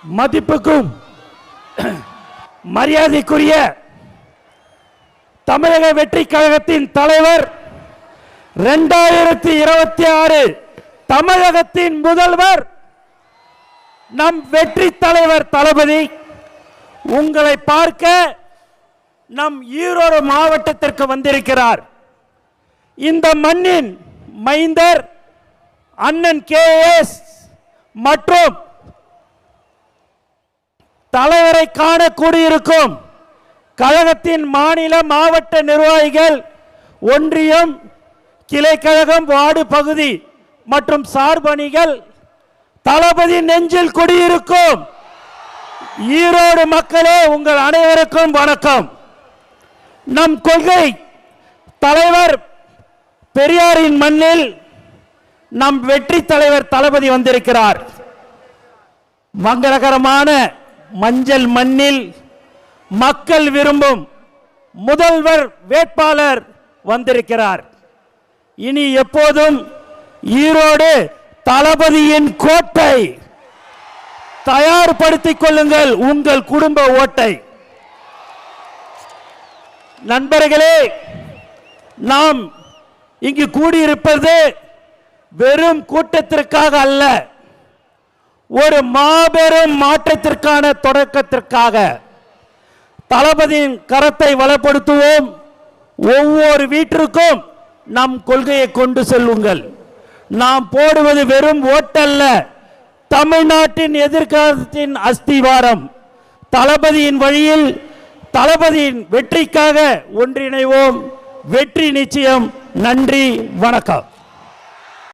மதிப்புக்கும் மரியாதைக்குரிய தமிழக வெற்றி கழகத்தின் தலைவர், 2026 தமிழகத்தின் முதல்வர், நம் வெற்றி தலைவர் தளபதி உங்களை பார்க்க நம் ஈரோடு மாவட்டத்திற்கு வந்திருக்கிறார். இந்த மண்ணின் மைந்தர் அண்ணன் கேஎஸ் மற்றும் தலைவரை காண கூடியிருக்கும் கழகத்தின் மாநில மாவட்ட நிர்வாகிகள், ஒன்றியம், கிளை கழகம், வார்டு பகுதி மற்றும் சார்பணிகள், தளபதி நெஞ்சில் குடியிருக்கும் ஈரோடு மக்களே, உங்கள் அனைவருக்கும் வணக்கம். நம் கொள்கை தலைவர் பெரியாரின் மண்ணில் நம் வெற்றி தலைவர் தளபதி வந்திருக்கிறார். மங்களகரமான மஞ்சள் மண்ணில் மக்கள் விரும்பும் முதல்வர் வேட்பாளர் வந்திருக்கிறார். இனி எப்போதும் ஈரோடு தளபதியின் கோட்டை. தயார்படுத்திக் கொள்ளுங்கள் உங்கள் குடும்ப ஓட்டை. நண்பர்களே, நாம் இங்கு கூடியிருப்பது வெறும் கூட்டத்திற்காக அல்ல, ஒரு மாபெரும் மாற்றத்திற்கான தொடக்கத்திற்காக. தளபதியின் கரத்தை வளப்படுத்துவோம். ஒவ்வொரு வீட்டிற்கும் நம் கொள்கையை கொண்டு செல்லுங்கள். நாம் போடுவது வெறும் ஓட்டல்ல, தமிழ்நாட்டின் எதிர்காலத்தின் அஸ்திவாரம். தளபதியின் வழியில் தளபதியின் வெற்றிக்காக ஒன்றிணைவோம். வெற்றி நிச்சயம். நன்றி, வணக்கம்.